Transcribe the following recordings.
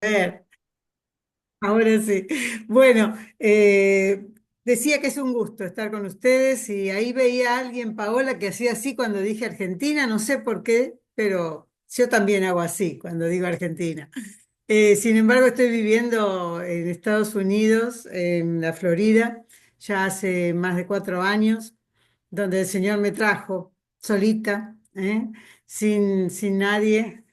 Ver, ahora sí. Bueno, decía que es un gusto estar con ustedes y ahí veía a alguien, Paola, que hacía así cuando dije Argentina, no sé por qué, pero yo también hago así cuando digo Argentina. Sin embargo, estoy viviendo en Estados Unidos, en la Florida, ya hace más de 4 años, donde el Señor me trajo solita, sin nadie,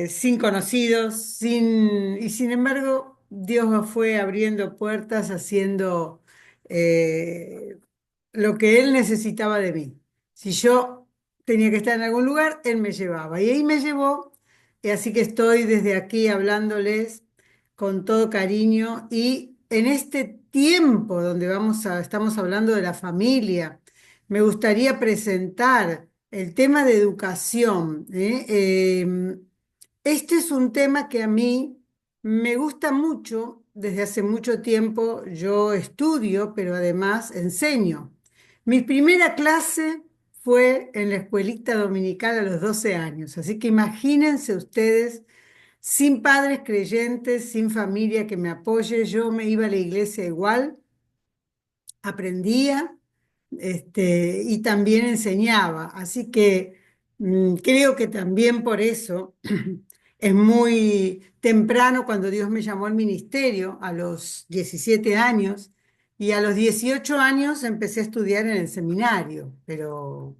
sin conocidos, y sin embargo, Dios fue abriendo puertas, haciendo eh, lo que Él necesitaba de mí. Si yo tenía que estar en algún lugar, Él me llevaba. Y ahí me llevó, y así que estoy desde aquí hablándoles con todo cariño. Y en este tiempo donde estamos hablando de la familia, me gustaría presentar el tema de educación. Este es un tema que a mí me gusta mucho. Desde hace mucho tiempo yo estudio, pero además enseño. Mi primera clase fue en la escuelita dominical a los 12 años, así que imagínense ustedes, sin padres creyentes, sin familia que me apoye, yo me iba a la iglesia igual, aprendía, y también enseñaba. Así que creo que también por eso es muy temprano cuando Dios me llamó al ministerio, a los 17 años, y a los 18 años empecé a estudiar en el seminario. Pero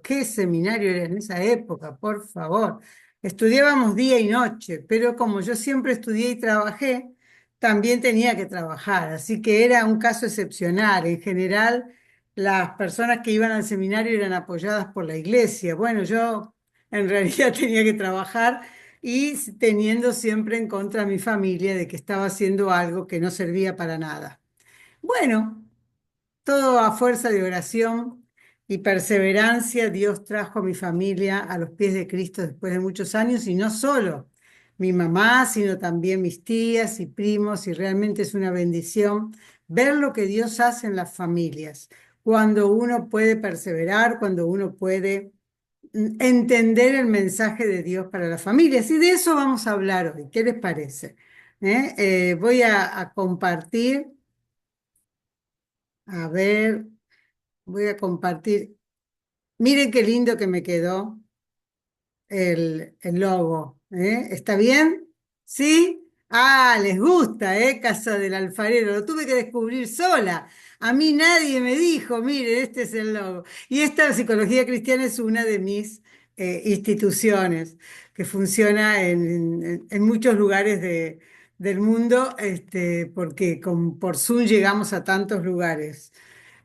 ¿qué seminario era en esa época? Por favor. Estudiábamos día y noche, pero como yo siempre estudié y trabajé, también tenía que trabajar, así que era un caso excepcional. En general, las personas que iban al seminario eran apoyadas por la iglesia. Bueno, yo en realidad tenía que trabajar y teniendo siempre en contra a mi familia de que estaba haciendo algo que no servía para nada. Bueno, todo a fuerza de oración y perseverancia, Dios trajo a mi familia a los pies de Cristo después de muchos años, y no solo mi mamá, sino también mis tías y primos, y realmente es una bendición ver lo que Dios hace en las familias, cuando uno puede perseverar, cuando uno puede entender el mensaje de Dios para las familias. Y de eso vamos a hablar hoy. ¿Qué les parece? Voy a compartir, a ver, voy a compartir. Miren qué lindo que me quedó el logo, ¿eh? ¿Está bien? ¿Sí? Ah, les gusta, ¿eh? Casa del Alfarero. Lo tuve que descubrir sola. A mí nadie me dijo, miren, este es el logo. Y esta Psicología Cristiana es una de mis instituciones que funciona en muchos lugares del mundo, porque por Zoom llegamos a tantos lugares.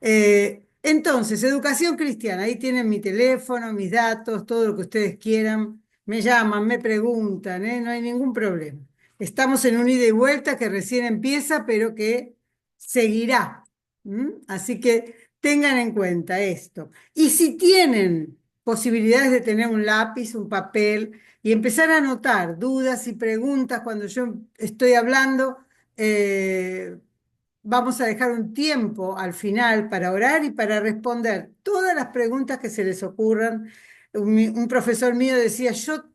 Entonces, educación cristiana, ahí tienen mi teléfono, mis datos, todo lo que ustedes quieran. Me llaman, me preguntan, no hay ningún problema. Estamos en un ida y vuelta que recién empieza, pero que seguirá. Así que tengan en cuenta esto. Y si tienen posibilidades de tener un lápiz, un papel y empezar a anotar dudas y preguntas cuando yo estoy hablando, eh, vamos a dejar un tiempo al final para orar y para responder todas las preguntas que se les ocurran. Un profesor mío decía, yo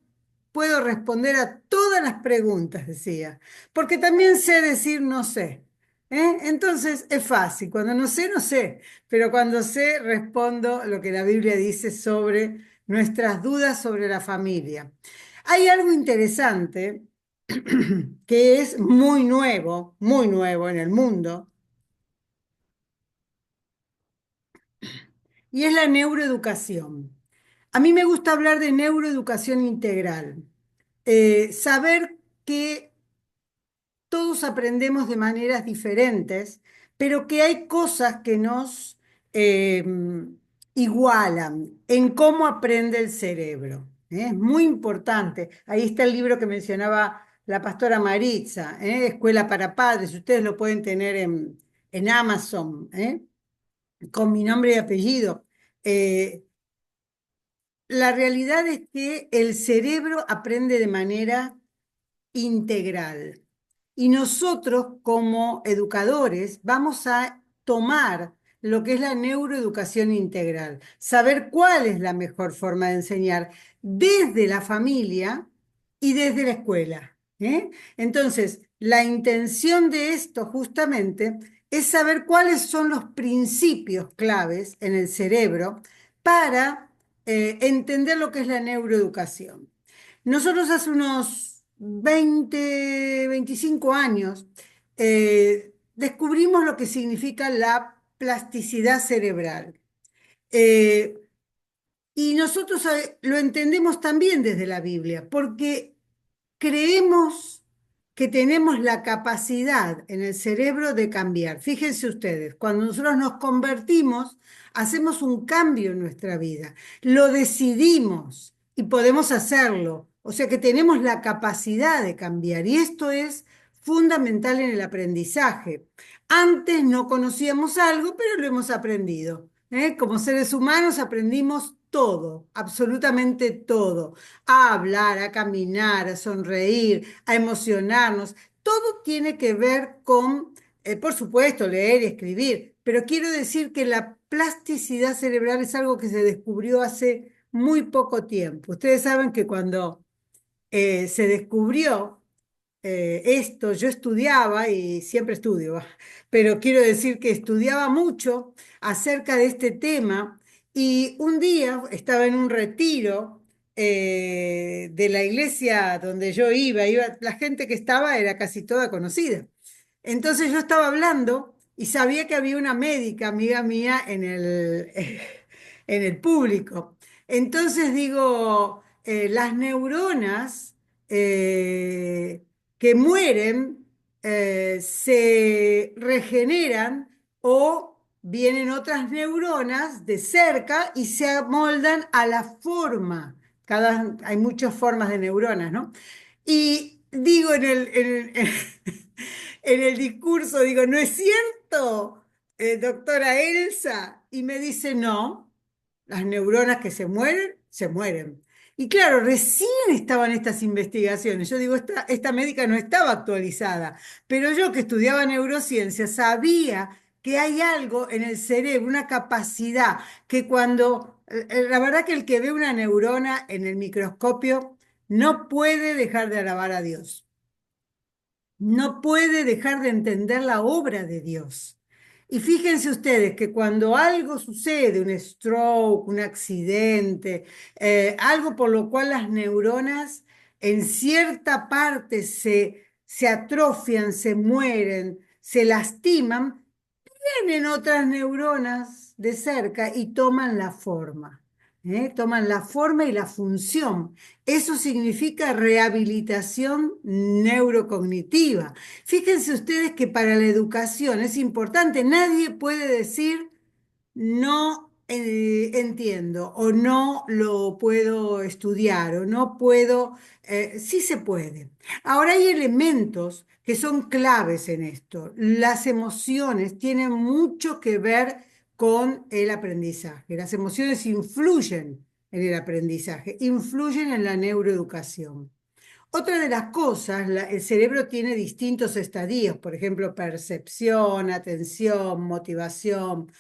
puedo responder a todas las preguntas, decía, porque también sé decir no sé. Entonces es fácil, cuando no sé, no sé, pero cuando sé, respondo lo que la Biblia dice sobre nuestras dudas sobre la familia. Hay algo interesante que es muy nuevo en el mundo, y es la neuroeducación. A mí me gusta hablar de neuroeducación integral. Saber que todos aprendemos de maneras diferentes, pero que hay cosas que nos eh, igualan en cómo aprende el cerebro. Es muy importante. Ahí está el libro que mencionaba la pastora Maritza, Escuela para Padres. Ustedes lo pueden tener en Amazon, con mi nombre y apellido. Eh, la realidad es que el cerebro aprende de manera integral. Y nosotros como educadores vamos a tomar lo que es la neuroeducación integral, saber cuál es la mejor forma de enseñar desde la familia y desde la escuela. ¿eh? Entonces, la intención de esto justamente es saber cuáles son los principios claves en el cerebro para entender lo que es la neuroeducación. Nosotros hace unos 20, 25 años descubrimos lo que significa la plasticidad cerebral. Eh, y nosotros lo entendemos también desde la Biblia, porque creemos que tenemos la capacidad en el cerebro de cambiar. Fíjense ustedes, cuando nosotros nos convertimos, hacemos un cambio en nuestra vida. Lo decidimos y podemos hacerlo. O sea que tenemos la capacidad de cambiar. Y esto es fundamental en el aprendizaje. Antes no conocíamos algo, pero lo hemos aprendido. ¿Eh? Como seres humanos aprendimos todo, absolutamente todo, a hablar, a caminar, a sonreír, a emocionarnos. Todo tiene que ver con, por supuesto, leer y escribir, pero quiero decir que la plasticidad cerebral es algo que se descubrió hace muy poco tiempo. Ustedes saben que cuando se descubrió esto, yo estudiaba y siempre estudio, pero quiero decir que estudiaba mucho acerca de este tema y un día estaba en un retiro de la iglesia donde yo iba, la gente que estaba era casi toda conocida. Entonces yo estaba hablando y sabía que había una médica, amiga mía, en el público. Entonces digo, las neuronas que mueren se regeneran o vienen otras neuronas de cerca y se amoldan a la forma. Hay muchas formas de neuronas, ¿no? Y digo en el discurso, digo, ¿no es cierto, doctora Elsa? Y me dice, no, las neuronas que se mueren, se mueren. Y claro, recién estaban estas investigaciones. Yo digo, esta médica no estaba actualizada, pero yo que estudiaba neurociencia sabía que hay algo en el cerebro, una capacidad que la verdad que el que ve una neurona en el microscopio no puede dejar de alabar a Dios, no puede dejar de entender la obra de Dios. Y fíjense ustedes que cuando algo sucede, un stroke, un accidente, algo por lo cual las neuronas en cierta parte se atrofian, se mueren, se lastiman, vienen otras neuronas de cerca y toman la forma. Toman la forma y la función. Eso significa rehabilitación neurocognitiva. Fíjense ustedes que para la educación es importante, nadie puede decir no entiendo o no lo puedo estudiar o no puedo, sí se puede. Ahora hay elementos que son claves en esto. Las emociones tienen mucho que ver con el aprendizaje. Las emociones influyen en el aprendizaje, influyen en la neuroeducación. Otra de las cosas, el cerebro tiene distintos estadios, por ejemplo, percepción, atención, motivación,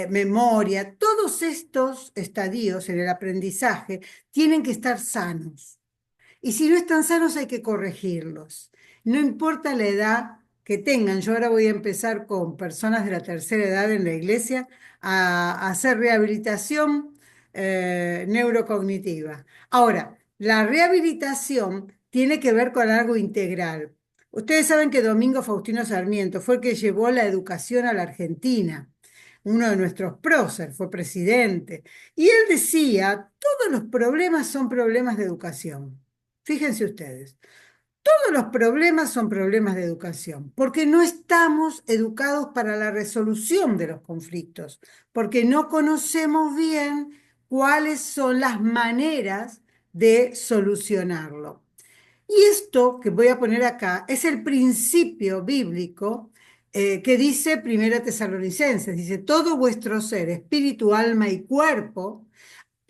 memoria. Todos estos estadios en el aprendizaje tienen que estar sanos. Y si no están sanos hay que corregirlos. No importa la edad que tengan. Yo ahora voy a empezar con personas de la tercera edad en la iglesia a hacer rehabilitación neurocognitiva. Ahora, la rehabilitación tiene que ver con algo integral. Ustedes saben que Domingo Faustino Sarmiento fue el que llevó la educación a la Argentina, uno de nuestros próceres, fue presidente. Y él decía, todos los problemas son problemas de educación. Fíjense ustedes, todos los problemas son problemas de educación, porque no estamos educados para la resolución de los conflictos, porque no conocemos bien cuáles son las maneras de solucionarlo. Y esto que voy a poner acá es el principio bíblico que dice Primera Tesalonicenses, dice, todo vuestro ser, espíritu, alma y cuerpo,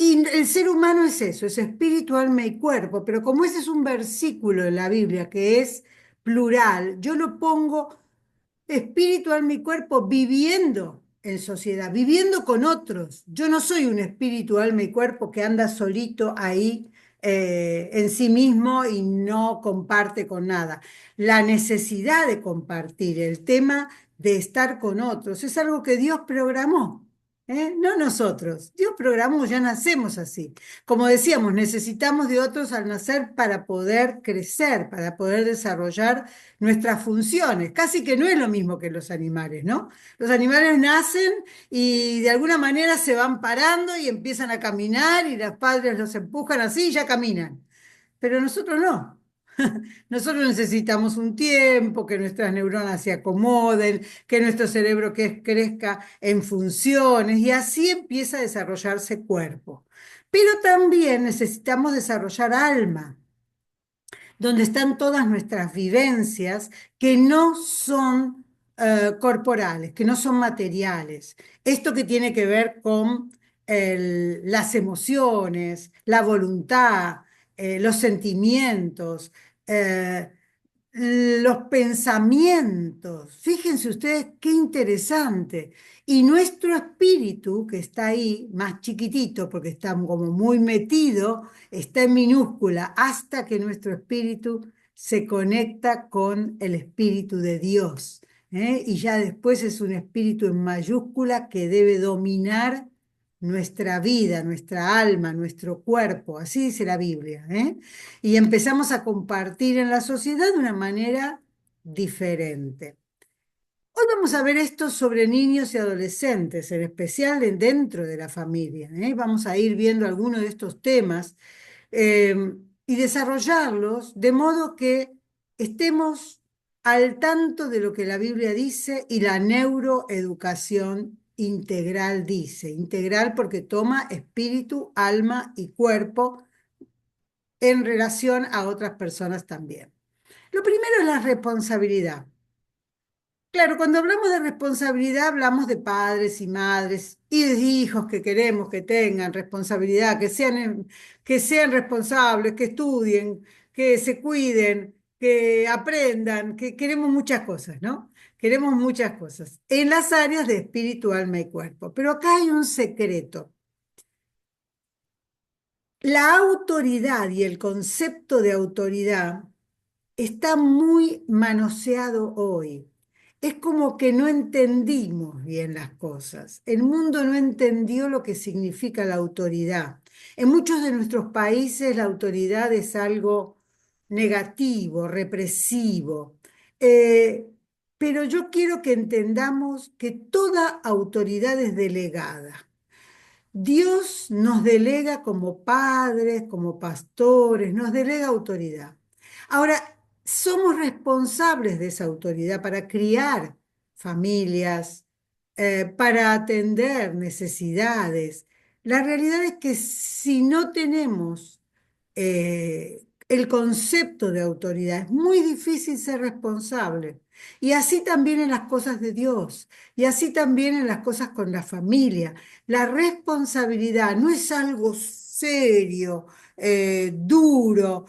y el ser humano es eso, es espíritu, alma y cuerpo, pero como ese es un versículo en la Biblia que es plural, yo lo pongo espíritu, alma y cuerpo viviendo en sociedad, viviendo con otros. Yo no soy un espíritu, alma y cuerpo que anda solito ahí en sí mismo y no comparte con nada. La necesidad de compartir, el tema de estar con otros, es algo que Dios programó. No nosotros, Dios programó, ya nacemos así. Como decíamos, necesitamos de otros al nacer para poder crecer, para poder desarrollar nuestras funciones. Casi que no es lo mismo que los animales, ¿no? Los animales nacen y de alguna manera se van parando y empiezan a caminar y los padres los empujan así y ya caminan. Pero nosotros no. Nosotros necesitamos un tiempo, que nuestras neuronas se acomoden, que nuestro cerebro crezca en funciones y así empieza a desarrollarse cuerpo. Pero también necesitamos desarrollar alma, donde están todas nuestras vivencias que no son corporales, que no son materiales. Esto que tiene que ver con las emociones, la voluntad, los sentimientos, eh, los pensamientos. Fíjense ustedes qué interesante. Y nuestro espíritu, que está ahí, más chiquitito, porque está como muy metido, está en minúscula, hasta que nuestro espíritu se conecta con el espíritu de Dios. Y ya después es un espíritu en mayúscula que debe dominar nuestra vida, nuestra alma, nuestro cuerpo. Así dice la Biblia. Y empezamos a compartir en la sociedad de una manera diferente. Hoy vamos a ver esto sobre niños y adolescentes, en especial dentro de la familia. Vamos a ir viendo algunos de estos temas eh, y desarrollarlos de modo que estemos al tanto de lo que la Biblia dice y la neuroeducación integral dice. Integral porque toma espíritu, alma y cuerpo en relación a otras personas también. Lo primero es la responsabilidad. Claro, cuando hablamos de responsabilidad hablamos de padres y madres y de hijos que queremos que tengan responsabilidad, que sean responsables, que estudien, que se cuiden, que aprendan, que queremos muchas cosas, ¿no? Queremos muchas cosas en las áreas de espíritu, alma y cuerpo. Pero acá hay un secreto. La autoridad y el concepto de autoridad está muy manoseado hoy. Es como que no entendimos bien las cosas. El mundo no entendió lo que significa la autoridad. En muchos de nuestros países la autoridad es algo negativo, represivo. Eh, pero yo quiero que entendamos que toda autoridad es delegada. Dios nos delega como padres, como pastores, nos delega autoridad. Ahora, somos responsables de esa autoridad para criar familias, para atender necesidades. La realidad es que si no tenemos el concepto de autoridad, es muy difícil ser responsable. Y así también en las cosas de Dios, y así también en las cosas con la familia. La responsabilidad no es algo serio, duro,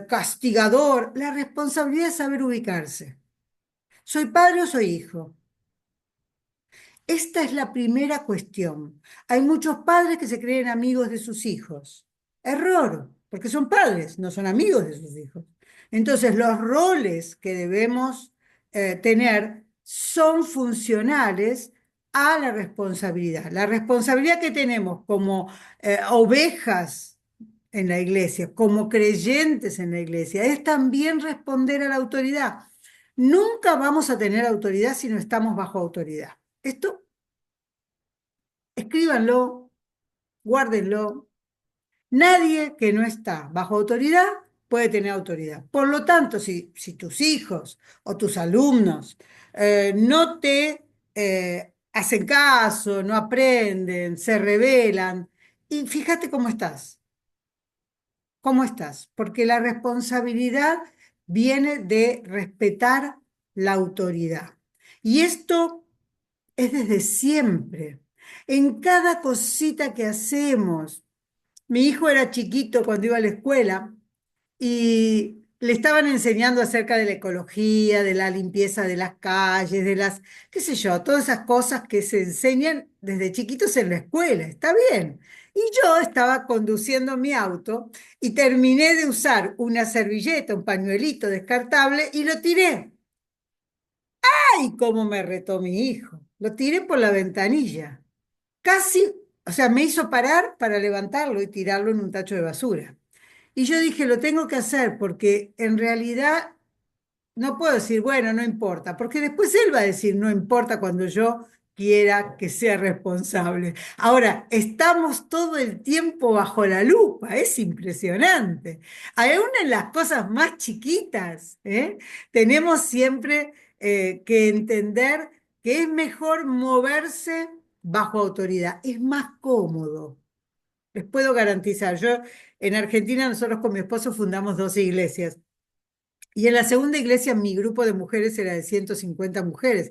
castigador. La responsabilidad es saber ubicarse. ¿Soy padre o soy hijo? Esta es la primera cuestión. Hay muchos padres que se creen amigos de sus hijos. Error, porque son padres, no son amigos de sus hijos. Entonces, los roles que debemos tener son funcionales a la responsabilidad. La responsabilidad que tenemos como ovejas en la iglesia, como creyentes en la iglesia, es también responder a la autoridad. Nunca vamos a tener autoridad si no estamos bajo autoridad. Esto escríbanlo, guárdenlo. Nadie que no está bajo autoridad puede tener autoridad. Por lo tanto, si tus hijos o tus alumnos no te hacen caso, no aprenden, se rebelan, y fíjate cómo estás, porque la responsabilidad viene de respetar la autoridad. Y esto es desde siempre. En cada cosita que hacemos. Mi hijo era chiquito cuando iba a la escuela y le estaban enseñando acerca de la ecología, de la limpieza de las calles, de las, qué sé yo, todas esas cosas que se enseñan desde chiquitos en la escuela. Está bien. Y yo estaba conduciendo mi auto y terminé de usar una servilleta, un pañuelito descartable y lo tiré. ¡Ay, cómo me retó mi hijo! Lo tiré por la ventanilla. Casi, o sea, me hizo parar para levantarlo y tirarlo en un tacho de basura. Y yo dije, lo tengo que hacer porque en realidad no puedo decir, bueno, no importa, porque después él va a decir, no importa cuando yo quiera que sea responsable. Ahora, estamos todo el tiempo bajo la lupa, es impresionante. Aún en las cosas más chiquitas, tenemos siempre que entender que es mejor moverse bajo autoridad, es más cómodo. Les puedo garantizar, yo en Argentina nosotros con mi esposo fundamos dos iglesias. Y en la segunda iglesia mi grupo de mujeres era de 150 mujeres.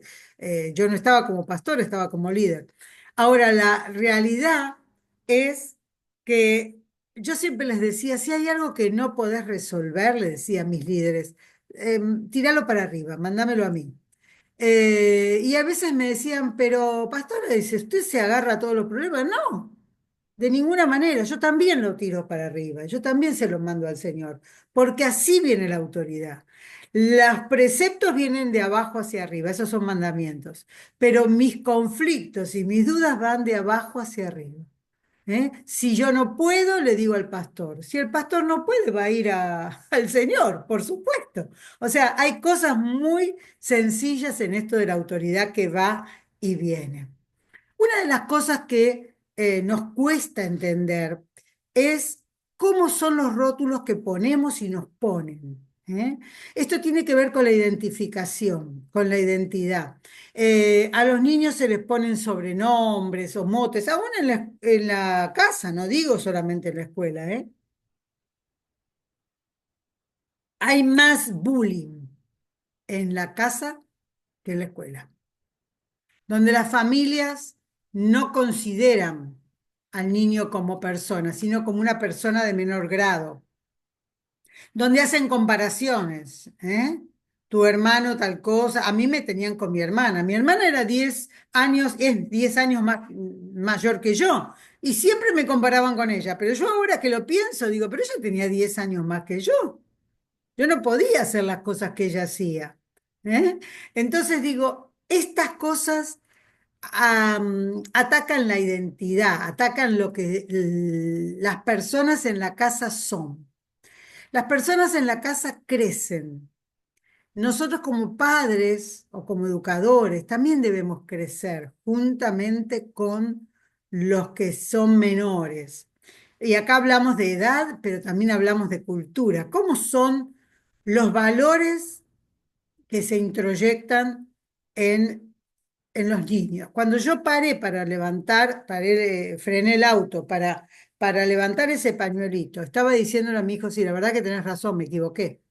Yo no estaba como pastor, estaba como líder. Ahora, la realidad es que yo siempre les decía, si hay algo que no podés resolver, le decía a mis líderes, tíralo para arriba, mándamelo a mí. Y a veces me decían, pero pastora, dice, ¿usted se agarra a todos los problemas? No, de ninguna manera, yo también lo tiro para arriba, yo también se lo mando al Señor, porque así viene la autoridad. Los preceptos vienen de abajo hacia arriba, esos son mandamientos, pero mis conflictos y mis dudas van de abajo hacia arriba. Si yo no puedo, le digo al pastor. Si el pastor no puede, va a ir al Señor, por supuesto. O sea, hay cosas muy sencillas en esto de la autoridad que va y viene. Una de las cosas que nos cuesta entender es cómo son los rótulos que ponemos y nos ponen. ¿Eh? Esto tiene que ver con la identificación, con la identidad. A los niños se les ponen sobrenombres o motes, aún en la casa, no digo solamente en la escuela, ¿eh? Hay más bullying en la casa que en la escuela, donde las familias no consideran al niño como persona, sino como una persona de menor grado, donde hacen comparaciones, ¿eh? Tu hermano tal cosa, a mí me tenían con mi hermana era 10 años, es 10 años más, mayor que yo, y siempre me comparaban con ella, pero yo ahora que lo pienso, digo, pero ella tenía 10 años más que yo no podía hacer las cosas que ella hacía, ¿eh? Entonces digo, estas cosas atacan la identidad, atacan lo que las personas en la casa son. Las personas en la casa crecen. Nosotros como padres o como educadores también debemos crecer juntamente con los que son menores. Y acá hablamos de edad, pero también hablamos de cultura. ¿Cómo son los valores que se introyectan en los niños? Cuando yo paré para levantar, frené el auto para levantar ese pañuelito, estaba diciéndole a mi hijo, sí, la verdad que tenés razón, me equivoqué.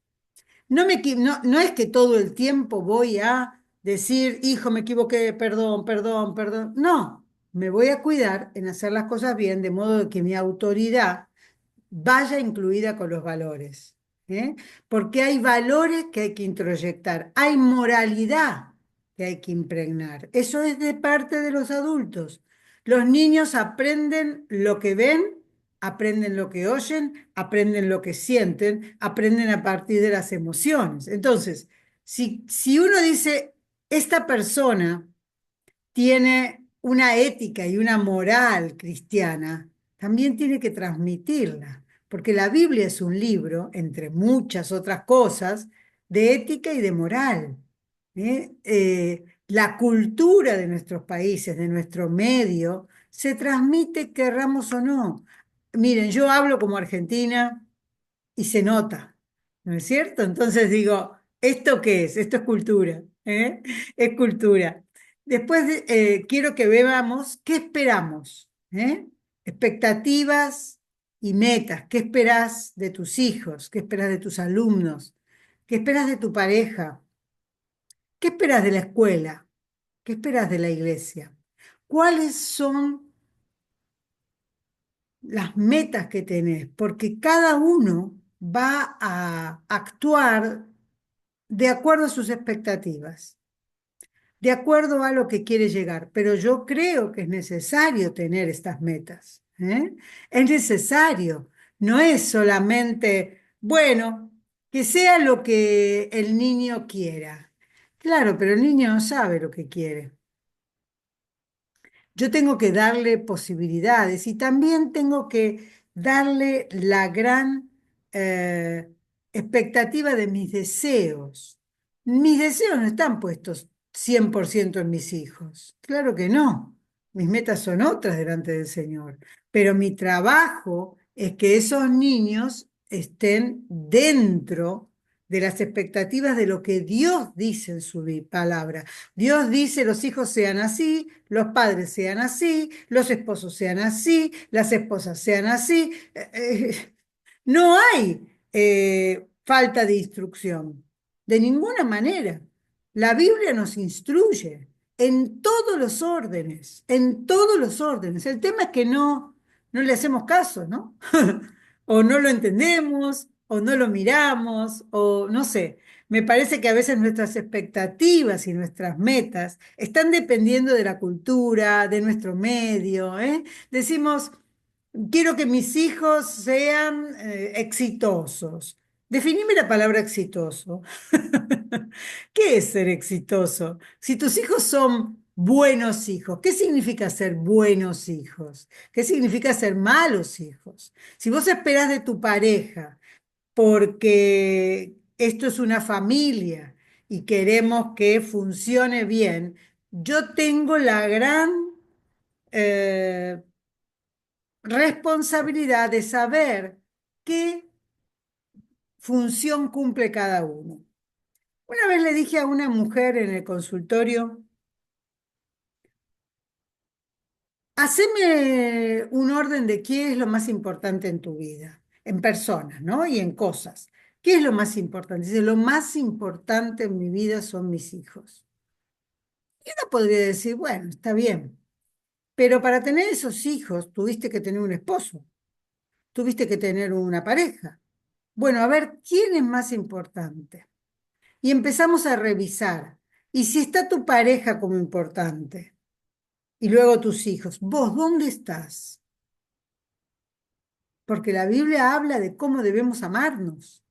No es que todo el tiempo voy a decir, hijo, me equivoqué, perdón, perdón, perdón. No, me voy a cuidar en hacer las cosas bien, de modo que mi autoridad vaya incluida con los valores. ¿Eh? Porque hay valores que hay que introyectar, hay moralidad que hay que impregnar. Eso es de parte de los adultos. Los niños aprenden lo que ven, aprenden lo que oyen, aprenden lo que sienten, aprenden a partir de las emociones. Entonces, si uno dice, esta persona tiene una ética y una moral cristiana, también tiene que transmitirla, porque la Biblia es un libro, entre muchas otras cosas, de ética y de moral. La cultura de nuestros países, de nuestro medio, se transmite querramos o no. Miren, yo hablo como argentina y se nota, ¿no es cierto? Entonces digo, ¿esto qué es? Esto es cultura, ¿eh? Es cultura. Después quiero que veamos qué esperamos, ¿eh? Expectativas y metas. ¿Qué esperas de tus hijos? ¿Qué esperas de tus alumnos? ¿Qué esperas de tu pareja? ¿Qué esperas de la escuela? ¿Qué esperas de la iglesia? ¿Cuáles son las metas que tenés? Porque cada uno va a actuar de acuerdo a sus expectativas, de acuerdo a lo que quiere llegar. Pero yo creo que es necesario tener estas metas, ¿eh? Es necesario, no es solamente, bueno, que sea lo que el niño quiera. Claro, pero el niño no sabe lo que quiere. Yo tengo que darle posibilidades y también tengo que darle la gran eh, expectativa de mis deseos. Mis deseos no están puestos 100% en mis hijos. Claro que no. Mis metas son otras delante del Señor. Pero mi trabajo es que esos niños estén dentro de las expectativas de lo que Dios dice en su palabra. Dios dice, los hijos sean así, los padres sean así, los esposos sean así, las esposas sean así. No hay falta de instrucción, de ninguna manera. La Biblia nos instruye en todos los órdenes, en todos los órdenes. El tema es que no le hacemos caso, ¿no? O no lo entendemos, o no lo miramos, o no sé. Me parece que a veces nuestras expectativas y nuestras metas están dependiendo de la cultura, de nuestro medio, ¿eh? Decimos, quiero que mis hijos sean exitosos. Definime la palabra exitoso. ¿Qué es ser exitoso? Si tus hijos son buenos hijos, ¿qué significa ser buenos hijos? ¿Qué significa ser malos hijos? Si vos esperás de tu pareja porque esto es una familia y queremos que funcione bien, yo tengo la gran eh, responsabilidad de saber qué función cumple cada uno. Una vez le dije a una mujer en el consultorio, haceme un orden de qué es lo más importante en tu vida, en personas, ¿no? Y en cosas. ¿Qué es lo más importante? Dice, lo más importante en mi vida son mis hijos. Y uno podría decir, bueno, está bien, pero para tener esos hijos tuviste que tener un esposo, tuviste que tener una pareja. Bueno, a ver, ¿quién es más importante? Y empezamos a revisar. Y si está tu pareja como importante, y luego tus hijos, ¿vos dónde estás? Porque la Biblia habla de cómo debemos amarnos.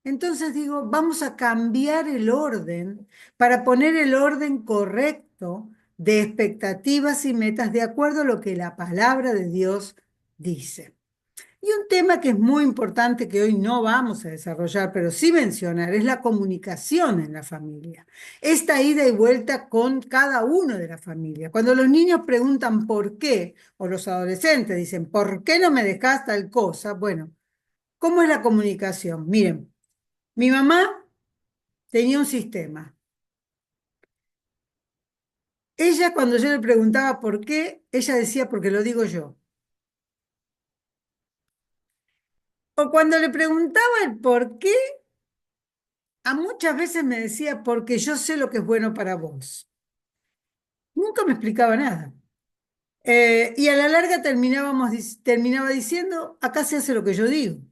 Entonces digo, vamos a cambiar el orden para poner el orden correcto de expectativas y metas de acuerdo a lo que la palabra de Dios dice. Y un tema que es muy importante que hoy no vamos a desarrollar, pero sí mencionar, es la comunicación en la familia. Esta ida y vuelta con cada uno de la familia. Cuando los niños preguntan por qué, o los adolescentes dicen, ¿por qué no me dejas tal cosa? Bueno, ¿cómo es la comunicación? Miren, mi mamá tenía un sistema. Ella, cuando yo le preguntaba por qué, ella decía porque lo digo yo. O cuando le preguntaba el por qué, a muchas veces me decía porque yo sé lo que es bueno para vos. Nunca me explicaba nada. Y a la larga terminaba diciendo, acá se hace lo que yo digo.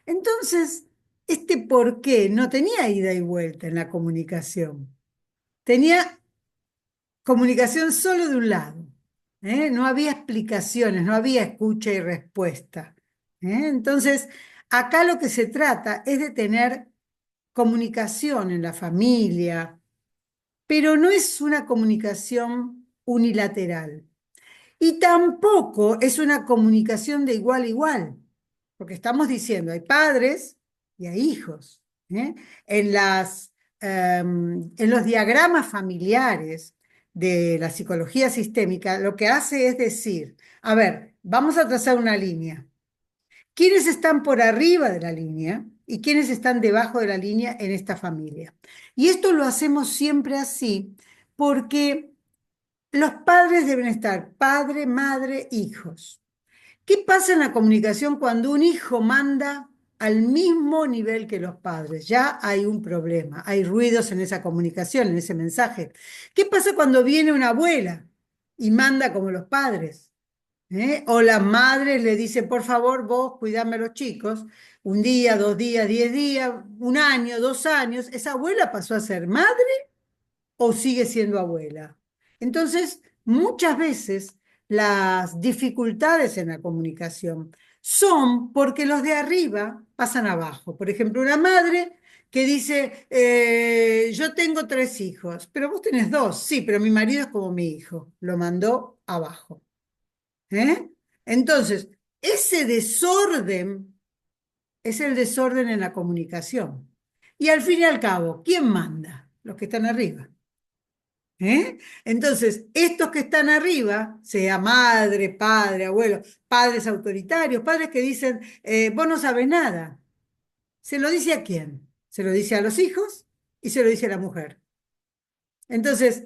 Entonces, este por qué no tenía ida y vuelta en la comunicación. Tenía comunicación solo de un lado. No había explicaciones, no había escucha y respuesta. Entonces, acá lo que se trata es de tener comunicación en la familia, pero no es una comunicación unilateral. Y tampoco es una comunicación de igual a igual, porque estamos diciendo, hay padres y hay hijos. ¿eh? En en los diagramas familiares de la psicología sistémica, lo que hace es decir, a ver, vamos a trazar una línea. ¿Quiénes están por arriba de la línea y quiénes están debajo de la línea en esta familia? Y esto lo hacemos siempre así porque los padres deben estar padre, madre, hijos. ¿Qué pasa en la comunicación cuando un hijo manda al mismo nivel que los padres? Ya hay un problema, hay ruidos en esa comunicación, en ese mensaje. ¿Qué pasa cuando viene una abuela y manda como los padres? O la madre le dice, por favor, vos cuidame a los chicos, un día, 2 días, 10 días, un año, 2 años, ¿esa abuela pasó a ser madre o sigue siendo abuela? Entonces, muchas veces las dificultades en la comunicación son porque los de arriba pasan abajo. Por ejemplo, una madre que dice, yo tengo 3 hijos, pero vos tenés 2, sí, pero mi marido es como mi hijo, lo mandó abajo. ¿Eh? Entonces, ese desorden es el desorden en la comunicación. Y al fin y al cabo, ¿quién manda? Los que están arriba. ¿Eh? Entonces, estos que están arriba, sea madre, padre, abuelo, padres autoritarios, padres que dicen, vos no sabes nada, ¿se lo dice a quién? Se lo dice a los hijos y se lo dice a la mujer. Entonces,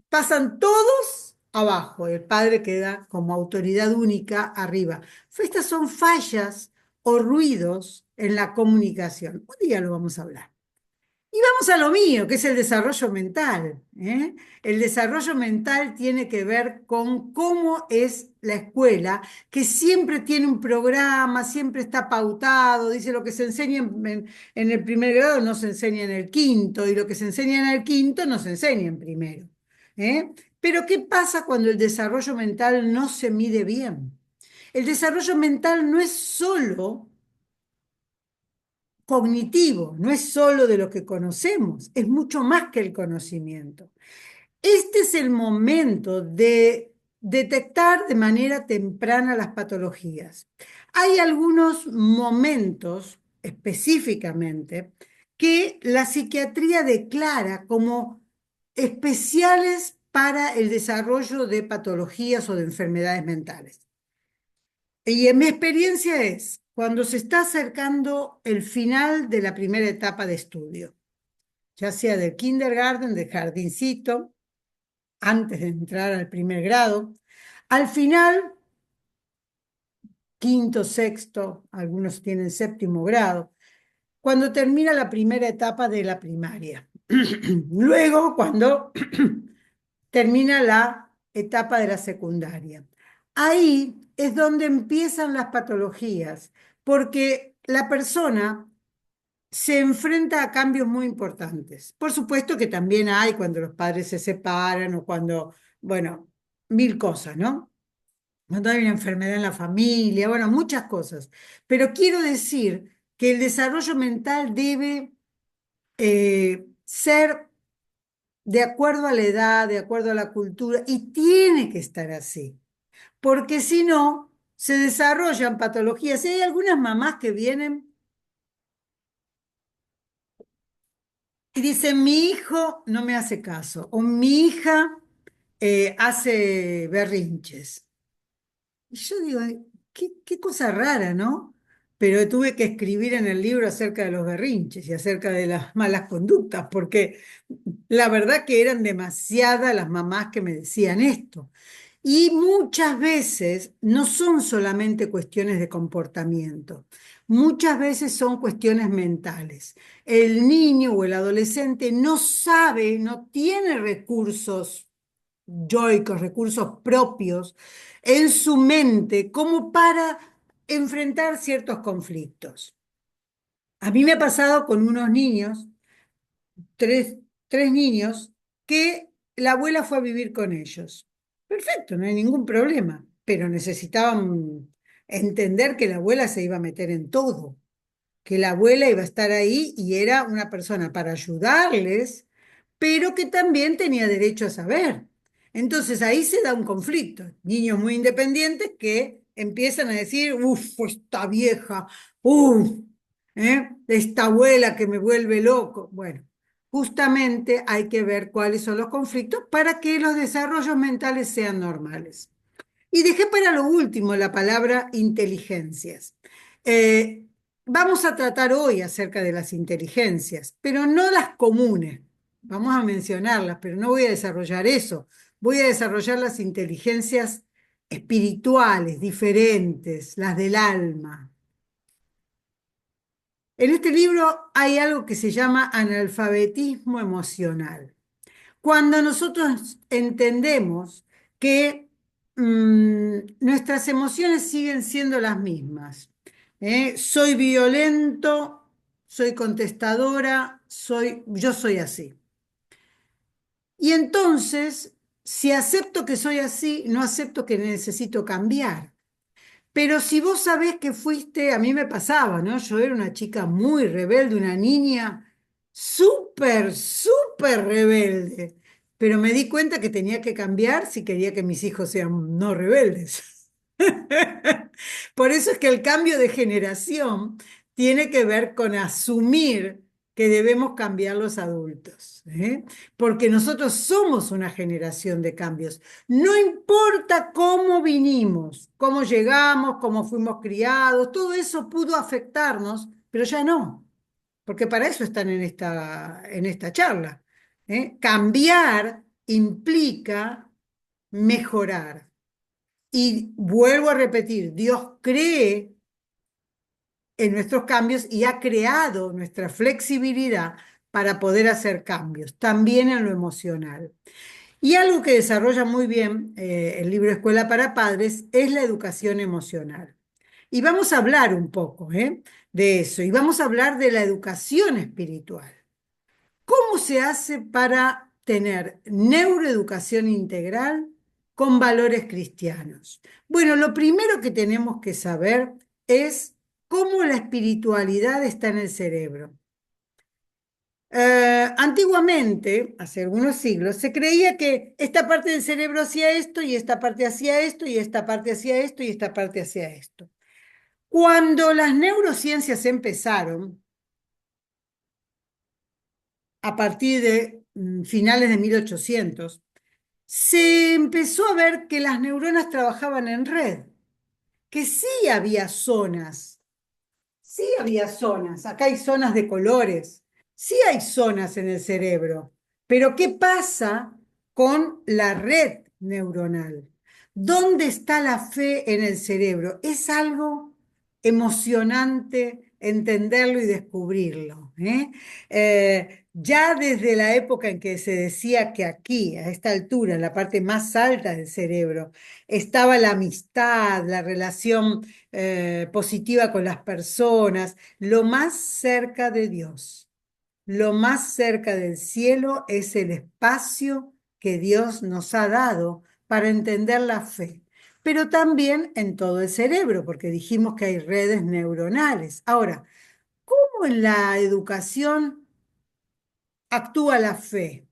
pasan todos abajo, el padre queda como autoridad única arriba. Estas son fallas o ruidos en la comunicación. Un día lo vamos a hablar. Y vamos a lo mío, que es el desarrollo mental. ¿Eh? El desarrollo mental tiene que ver con cómo es la escuela, que siempre tiene un programa, siempre está pautado, dice lo que se enseña en el primer grado no se enseña en el quinto, y lo que se enseña en el quinto no se enseña en primero. ¿Eh? Pero ¿qué pasa cuando el desarrollo mental no se mide bien? El desarrollo mental no es solo cognitivo, no es solo de lo que conocemos, es mucho más que el conocimiento. Este es el momento de detectar de manera temprana las patologías. Hay algunos momentos específicamente que la psiquiatría declara como especiales para el desarrollo de patologías o de enfermedades mentales. Y en mi experiencia es cuando se está acercando el final de la primera etapa de estudio, ya sea del kindergarten, del jardincito, antes de entrar al primer grado, al final, quinto, sexto, algunos tienen séptimo grado, cuando termina la primera etapa de la primaria. Luego, cuando termina la etapa de la secundaria. Ahí es donde empiezan las patologías, porque la persona se enfrenta a cambios muy importantes. Por supuesto que también hay cuando los padres se separan o cuando, bueno, mil cosas, ¿no? Cuando hay una enfermedad en la familia, bueno, muchas cosas. Pero quiero decir que el desarrollo mental debe ser de acuerdo a la edad, de acuerdo a la cultura, y tiene que estar así, porque si no, se desarrollan patologías. Y hay algunas mamás que vienen y dicen, mi hijo no me hace caso, o mi hija hace berrinches. Y yo digo, qué cosa rara, ¿no? Pero tuve que escribir en el libro acerca de los berrinches y acerca de las malas conductas, porque la verdad que eran demasiadas las mamás que me decían esto. Y muchas veces no son solamente cuestiones de comportamiento, muchas veces son cuestiones mentales. El niño o el adolescente no sabe, no tiene recursos yoicos, recursos propios en su mente como para enfrentar ciertos conflictos. A mí me ha pasado con unos niños, tres, tres niños, que la abuela fue a vivir con ellos. Perfecto, no hay ningún problema, pero necesitaban entender que la abuela se iba a meter en todo, que la abuela iba a estar ahí y era una persona para ayudarles, pero que también tenía derecho a saber. Entonces ahí se da un conflicto. Niños muy independientes que empiezan a decir, uff, esta vieja, uff, esta abuela que me vuelve loco. Bueno, justamente hay que ver cuáles son los conflictos para que los desarrollos mentales sean normales. Y dejé para lo último la palabra inteligencias. Eh, Vamos a tratar hoy acerca de las inteligencias, pero no las comunes. Vamos a mencionarlas, pero no voy a desarrollar eso. Voy a desarrollar las inteligencias espirituales, diferentes, las del alma. En este libro hay algo que se llama analfabetismo emocional. Cuando nosotros entendemos que nuestras emociones siguen siendo las mismas, soy violento, soy contestadora, yo soy así. Y entonces Si acepto que soy así, no acepto que necesito cambiar. Pero si vos sabés que fuiste, a mí me pasaba, ¿no? Yo era una chica muy rebelde, una niña súper, súper rebelde. Pero me di cuenta que tenía que cambiar si quería que mis hijos sean no rebeldes. Por eso es que el cambio de generación tiene que ver con asumir que debemos cambiar los adultos, ¿eh? Porque nosotros somos una generación de cambios. No importa cómo vinimos, cómo llegamos, cómo fuimos criados, todo eso pudo afectarnos, pero ya no, porque para eso están en esta charla, ¿eh? Cambiar implica mejorar. Y vuelvo a repetir, Dios cree en nuestros cambios y ha creado nuestra flexibilidad para poder hacer cambios, también en lo emocional. Y algo que desarrolla muy bien el libro Escuela para Padres es la educación emocional. Y vamos a hablar un poco, de eso, y vamos a hablar de la educación espiritual. ¿Cómo se hace para tener neuroeducación integral con valores cristianos? Bueno, lo primero que tenemos que saber es cómo la espiritualidad está en el cerebro. Antiguamente, hace algunos siglos, se creía que esta parte del cerebro hacía esto y esta parte hacía esto y esta parte hacía esto y esta parte hacía esto. Cuando las neurociencias empezaron, a partir de finales de 1800, se empezó a ver que las neuronas trabajaban en red, que sí había zonas, acá hay zonas de colores, sí hay zonas en el cerebro, pero ¿qué pasa con la red neuronal? ¿Dónde está la fe en el cerebro? Es algo emocionante entenderlo y descubrirlo, ¿eh? Ya desde la época en que se decía que aquí, a esta altura, en la parte más alta del cerebro, estaba la amistad, la relación positiva con las personas, lo más cerca de Dios, lo más cerca del cielo es el espacio que Dios nos ha dado para entender la fe, pero también en todo el cerebro, porque dijimos que hay redes neuronales. Ahora, ¿cómo en la educación actúa la fe?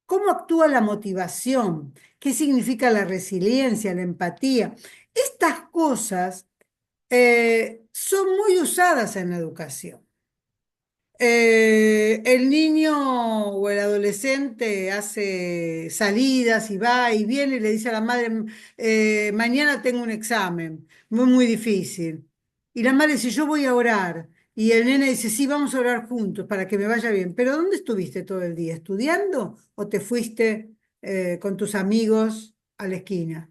¿Cómo actúa la motivación? ¿Qué significa la resiliencia, la empatía? Estas cosas son muy usadas en la educación. El niño o el adolescente hace salidas y va y viene y le dice a la madre, mañana tengo un examen, muy, muy difícil. Y la madre dice, yo voy a orar. Y el nene dice, sí, vamos a orar juntos para que me vaya bien. Pero ¿dónde estuviste todo el día? ¿Estudiando o te fuiste con tus amigos a la esquina?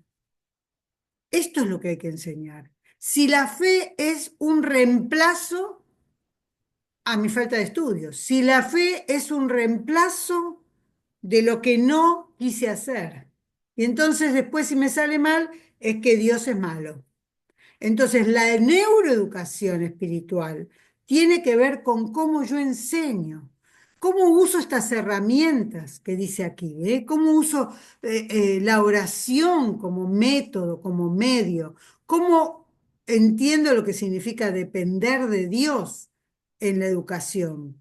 Esto es lo que hay que enseñar. Si la fe es un reemplazo a mi falta de estudios, si la fe es un reemplazo de lo que no quise hacer. Y entonces después si me sale mal, es que Dios es malo. Entonces la neuroeducación espiritual tiene que ver con cómo yo enseño, cómo uso estas herramientas que dice aquí, ¿eh? Cómo uso la oración como método, como medio, cómo entiendo lo que significa depender de Dios en la educación.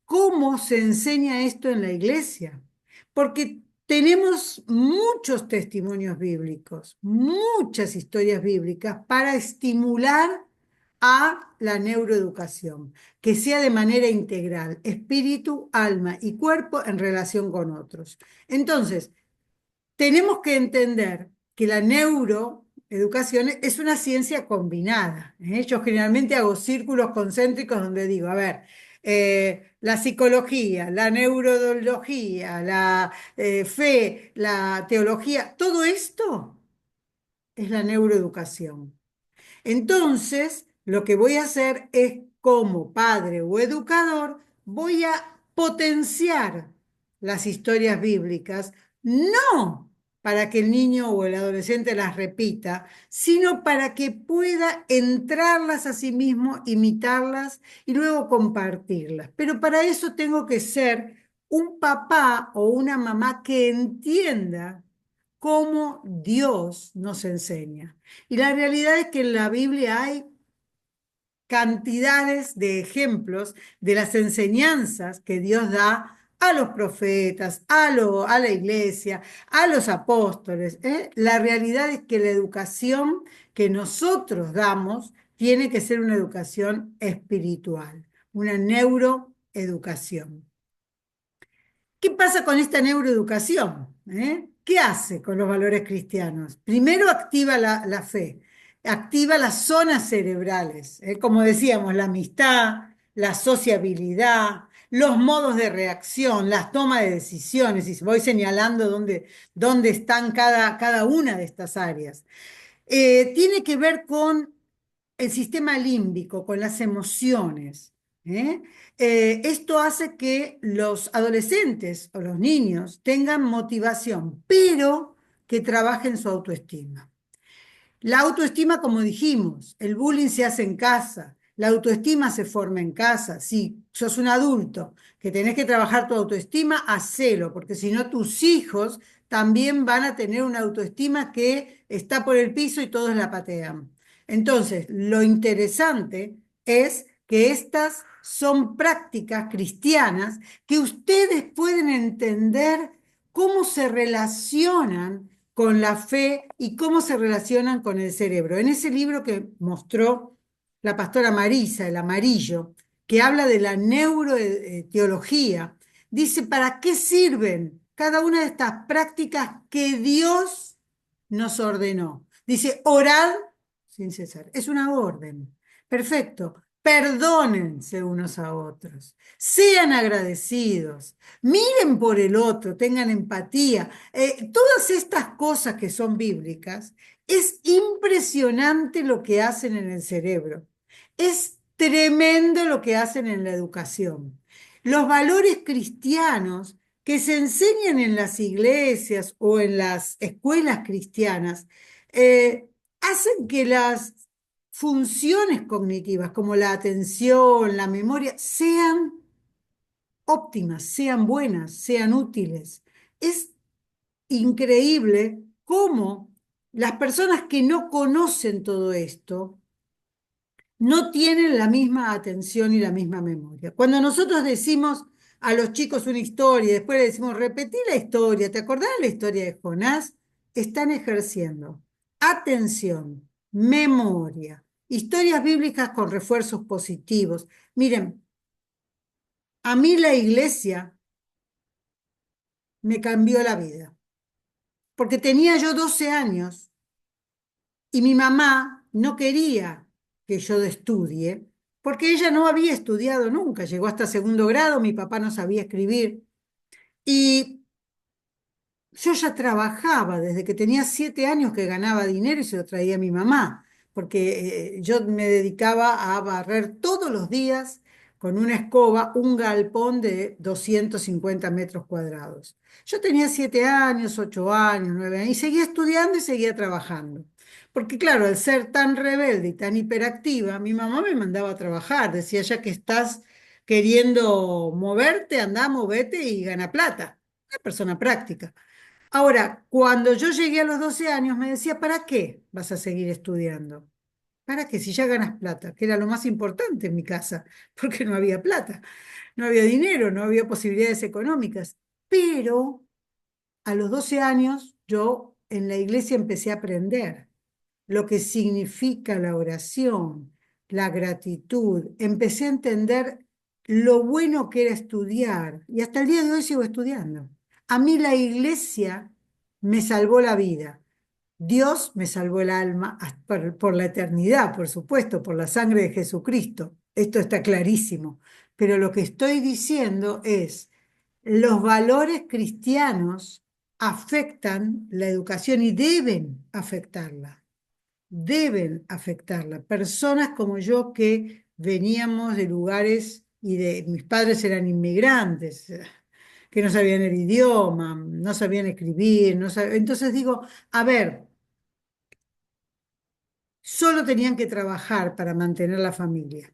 ¿Cómo se enseña esto en la iglesia? Porque tenemos muchos testimonios bíblicos, muchas historias bíblicas para estimular a la neuroeducación, que sea de manera integral, espíritu, alma y cuerpo en relación con otros. Entonces, tenemos que entender que la neuroeducación es una ciencia combinada, ¿eh? Yo generalmente hago círculos concéntricos donde digo, a ver, la psicología, la neurología, la fe, la teología, todo esto es la neuroeducación. Entonces, lo que voy a hacer es, como padre o educador, voy a potenciar las historias bíblicas, no para que el niño o el adolescente las repita, sino para que pueda entrarlas a sí mismo, imitarlas y luego compartirlas. Pero para eso tengo que ser un papá o una mamá que entienda cómo Dios nos enseña. Y la realidad es que en la Biblia hay cantidades de ejemplos de las enseñanzas que Dios da a los profetas, a la iglesia, a los apóstoles. ¿Eh? La realidad es que la educación que nosotros damos tiene que ser una educación espiritual, una neuroeducación. ¿Qué pasa con esta neuroeducación? ¿Qué hace con los valores cristianos? Primero activa la fe, activa las zonas cerebrales, como decíamos, la amistad, la sociabilidad, los modos de reacción, las tomas de decisiones, y voy señalando dónde están cada una de estas áreas. Tiene que ver con el sistema límbico, con las emociones. ¿eh? Esto hace que los adolescentes o los niños tengan motivación, pero que trabajen su autoestima. La autoestima, como dijimos, el bullying se hace en casa, la autoestima se forma en casa. Si sos un adulto que tenés que trabajar tu autoestima, hacelo, porque si no tus hijos también van a tener una autoestima que está por el piso y todos la patean. Entonces, lo interesante es que estas son prácticas cristianas que ustedes pueden entender cómo se relacionan con la fe y cómo se relacionan con el cerebro. En ese libro que mostró la pastora Marisa, El Amarillo, que habla de la neuroteología, dice, ¿para qué sirven cada una de estas prácticas que Dios nos ordenó? Dice, orad sin cesar. Es una orden. Perfecto. Perdónense unos a otros. Sean agradecidos. Miren por el otro. Tengan empatía. Todas estas cosas que son bíblicas, es impresionante lo que hacen en el cerebro. Es tremendo lo que hacen en la educación. Los valores cristianos que se enseñan en las iglesias o en las escuelas cristianas hacen que las funciones cognitivas como la atención, la memoria, sean óptimas, sean buenas, sean útiles. Es increíble cómo las personas que no conocen todo esto no tienen la misma atención y la misma memoria. Cuando nosotros decimos a los chicos una historia y después le decimos, repetí la historia, ¿te acordás de la historia de Jonás? Están ejerciendo atención, memoria, historias bíblicas con refuerzos positivos. Miren, a mí la iglesia me cambió la vida, porque tenía yo 12 años y mi mamá no quería que yo estudie, porque ella no había estudiado nunca, llegó hasta segundo grado, mi papá no sabía escribir, y yo ya trabajaba desde que tenía 7 años que ganaba dinero y se lo traía a mi mamá, porque yo me dedicaba a barrer todos los días con una escoba un galpón de 250 metros cuadrados. Yo tenía 7 años, 8 años, 9 años, y seguía estudiando y seguía trabajando. Porque claro, al ser tan rebelde y tan hiperactiva, mi mamá me mandaba a trabajar, decía, ya que estás queriendo moverte, anda, movete y gana plata. Una persona práctica. Ahora, cuando yo llegué a los 12 años, me decía, ¿para qué vas a seguir estudiando? ¿Para qué? Si ya ganas plata, que era lo más importante en mi casa, porque no había plata, no había dinero, no había posibilidades económicas. Pero a los 12 años yo en la iglesia empecé a aprender lo que significa la oración, la gratitud. Empecé a entender lo bueno que era estudiar y hasta el día de hoy sigo estudiando. A mí la iglesia me salvó la vida. Dios me salvó el alma por la eternidad, por supuesto, por la sangre de Jesucristo. Esto está clarísimo. Pero lo que estoy diciendo es, los valores cristianos afectan la educación y deben afectarla. Personas como yo que veníamos de lugares y mis padres eran inmigrantes, que no sabían el idioma, no sabían escribir, entonces digo, a ver, solo tenían que trabajar para mantener la familia.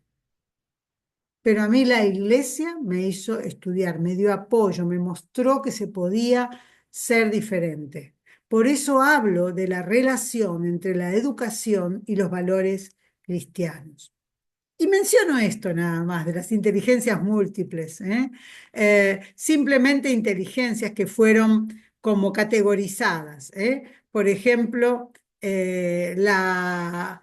Pero a mí la iglesia me hizo estudiar, me dio apoyo, me mostró que se podía ser diferente. Por eso hablo de la relación entre la educación y los valores cristianos. Y menciono esto nada más, de las inteligencias múltiples, ¿eh? Simplemente inteligencias que fueron como categorizadas, ¿eh? Por ejemplo, la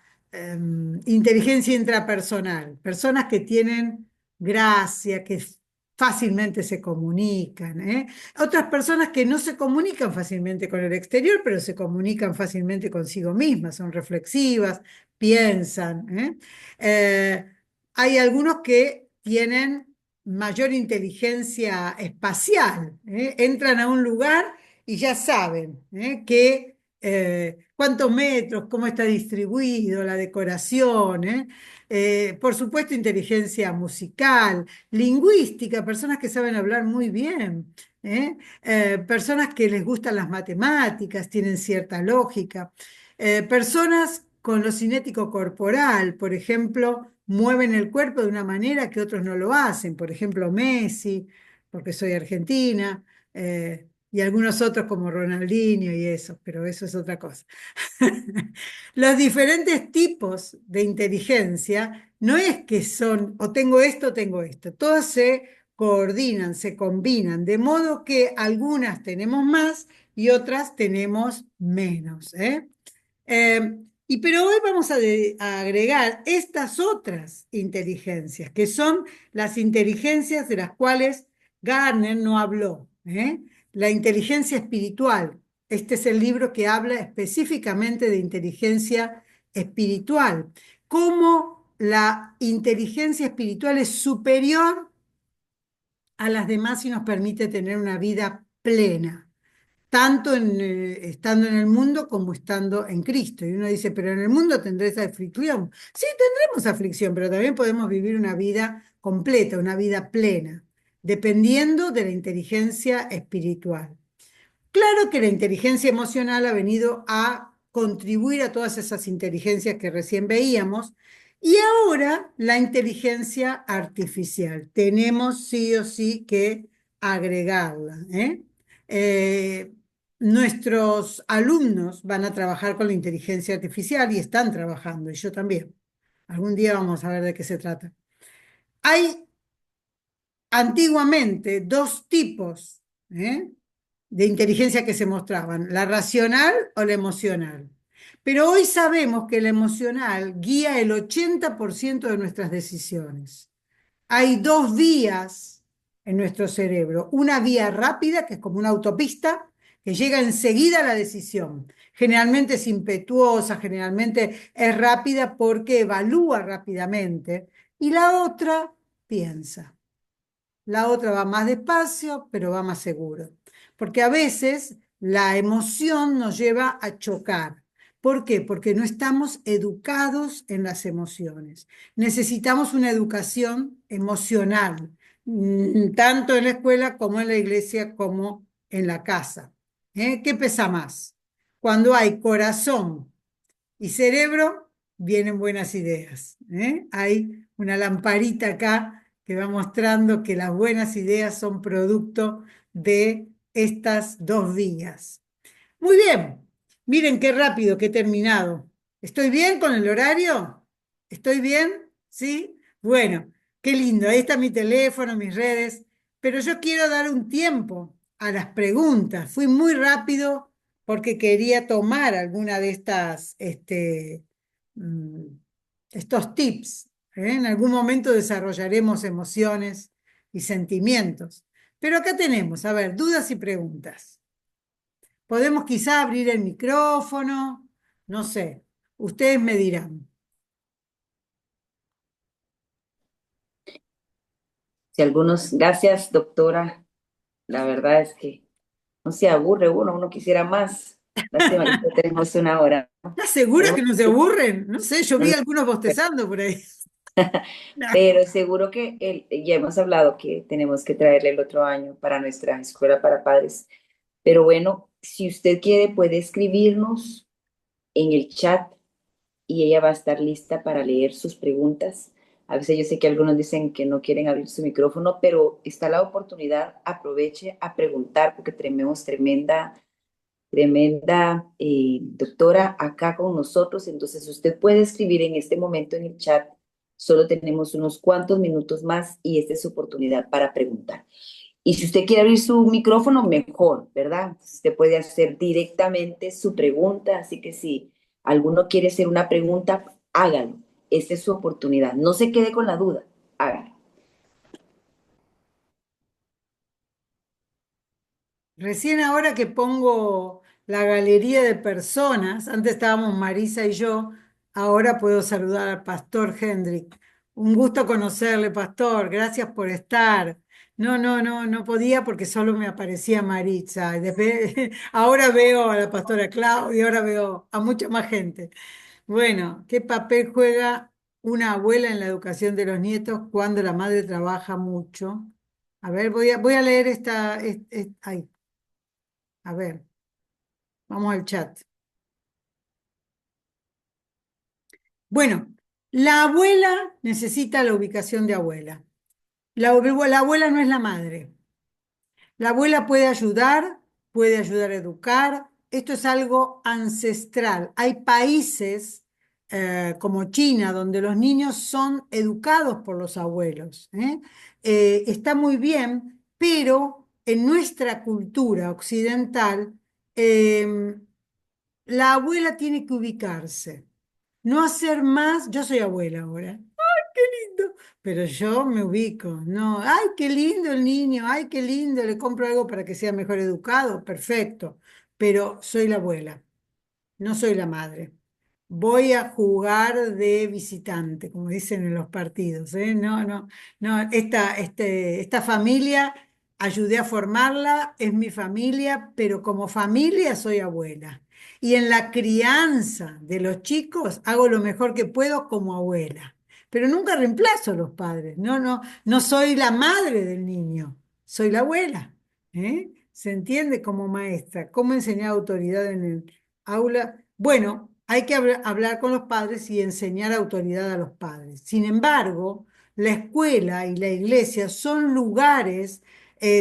inteligencia intrapersonal, personas que tienen gracia, que fácilmente se comunican, ¿eh? Otras personas que no se comunican fácilmente con el exterior, pero se comunican fácilmente consigo mismas, son reflexivas, piensan, ¿eh? Hay algunos que tienen mayor inteligencia espacial, ¿eh? Entran a un lugar y ya saben, ¿eh? Cuántos metros, cómo está distribuido, la decoración, ¿eh? Por supuesto, inteligencia musical, lingüística, personas que saben hablar muy bien, ¿eh? Personas que les gustan las matemáticas, tienen cierta lógica. Personas con lo cinético corporal, por ejemplo, mueven el cuerpo de una manera que otros no lo hacen. Por ejemplo, Messi, porque soy argentina, y algunos otros como Ronaldinho y eso, pero eso es otra cosa. Los diferentes tipos de inteligencia no es que son o tengo esto. Todas se coordinan, se combinan, de modo que algunas tenemos más y otras tenemos menos, ¿eh? Pero hoy vamos a agregar estas otras inteligencias, que son las inteligencias de las cuales Gardner no habló, ¿eh? La inteligencia espiritual. Este es el libro que habla específicamente de inteligencia espiritual. Cómo la inteligencia espiritual es superior a las demás y nos permite tener una vida plena tanto estando en el mundo como estando en Cristo. Y uno dice, pero en el mundo tendréis aflicción. Sí, tendremos aflicción, pero también podemos vivir una vida completa, una vida plena, dependiendo de la inteligencia espiritual. Claro que la inteligencia emocional ha venido a contribuir a todas esas inteligencias que recién veíamos. Y ahora la inteligencia artificial. Tenemos sí o sí que agregarla, ¿eh? Eh, Nuestros alumnos van a trabajar con la inteligencia artificial y están trabajando, y yo también. Algún día vamos a ver de qué se trata. Hay antiguamente dos tipos, ¿eh? De inteligencia que se mostraban, la racional o la emocional. Pero hoy sabemos que la emocional guía el 80% de nuestras decisiones. Hay dos vías en nuestro cerebro. Una vía rápida, que es como una autopista, que llega enseguida a la decisión. Generalmente es impetuosa, generalmente es rápida porque evalúa rápidamente. Y la otra piensa. La otra va más despacio, pero va más seguro. Porque a veces la emoción nos lleva a chocar. ¿Por qué? Porque no estamos educados en las emociones. Necesitamos una educación emocional, tanto en la escuela como en la iglesia, como en la casa. ¿Qué pesa más? Cuando hay corazón y cerebro, vienen buenas ideas, ¿eh? Hay una lamparita acá que va mostrando que las buenas ideas son producto de estas dos vías. Muy bien, miren qué rápido que he terminado. ¿Estoy bien con el horario? ¿Estoy bien? ¿Sí? Bueno, qué lindo. Ahí está mi teléfono, mis redes, pero yo quiero dar un tiempo a las preguntas. Fui muy rápido porque quería tomar alguna de mm, estos tips. ¿Eh? En algún momento desarrollaremos emociones y sentimientos. Pero acá tenemos, a ver, dudas y preguntas. Podemos quizá abrir el micrófono, no sé, ustedes me dirán. Si algunos, gracias, doctora. La verdad es que no se aburre uno, uno quisiera más. Lástima que solo tenemos una hora, ¿no? ¿Estás segura Tenemos que no se aburren? No sé, yo no, vi no, algunos bostezando por ahí. pero seguro que ya hemos hablado que tenemos que traerle el otro año para nuestra escuela para padres. Pero bueno, si usted quiere, puede escribirnos en el chat y ella va a estar lista para leer sus preguntas. A veces yo sé que algunos dicen que no quieren abrir su micrófono, pero está la oportunidad, aproveche a preguntar porque tenemos tremenda tremenda doctora acá con nosotros. Entonces usted puede escribir en este momento en el chat. Solo tenemos unos cuantos minutos más y esta es su oportunidad para preguntar. Y si usted quiere abrir su micrófono, mejor, ¿verdad? Usted puede hacer directamente su pregunta, así que si alguno quiere hacer una pregunta, hágalo. Esta es su oportunidad. No se quede con la duda, hágalo. Recién ahora que pongo la galería de personas, antes estábamos Marisa y yo, ahora puedo saludar al pastor Hendrik. Un gusto conocerle, pastor, gracias por estar. No podía porque solo me aparecía Maritza. Y después, ahora veo a la pastora Claudia, ahora veo a mucha más gente. Bueno, ¿qué papel juega una abuela en la educación de los nietos cuando la madre trabaja mucho? A ver, voy a leer ay, a ver, vamos al chat. Bueno, la abuela necesita la ubicación de abuela. La abuela no es la madre. La abuela puede ayudar a educar. Esto es algo ancestral. Hay países como China donde los niños son educados por los abuelos. ¿Eh? Está muy bien, pero en nuestra cultura occidental, la abuela tiene que ubicarse. No hacer más, yo soy abuela ahora. ¡Ay, qué lindo! Pero yo me ubico, no, ¡ay, qué lindo el niño! ¡Ay, qué lindo! Le compro algo para que sea mejor educado, perfecto. Pero soy la abuela, no soy la madre. Voy a jugar de visitante, como dicen en los partidos, ¿eh? No, esta familia ayudé a formarla, es mi familia, pero como familia soy abuela. Y en la crianza de los chicos hago lo mejor que puedo como abuela. Pero nunca reemplazo a los padres. No soy la madre del niño, soy la abuela. ¿Eh? ¿Se entiende como maestra? ¿Cómo enseñar autoridad en el aula? Bueno, hay que hablar con los padres y enseñar autoridad a los padres. Sin embargo, la escuela y la iglesia son lugares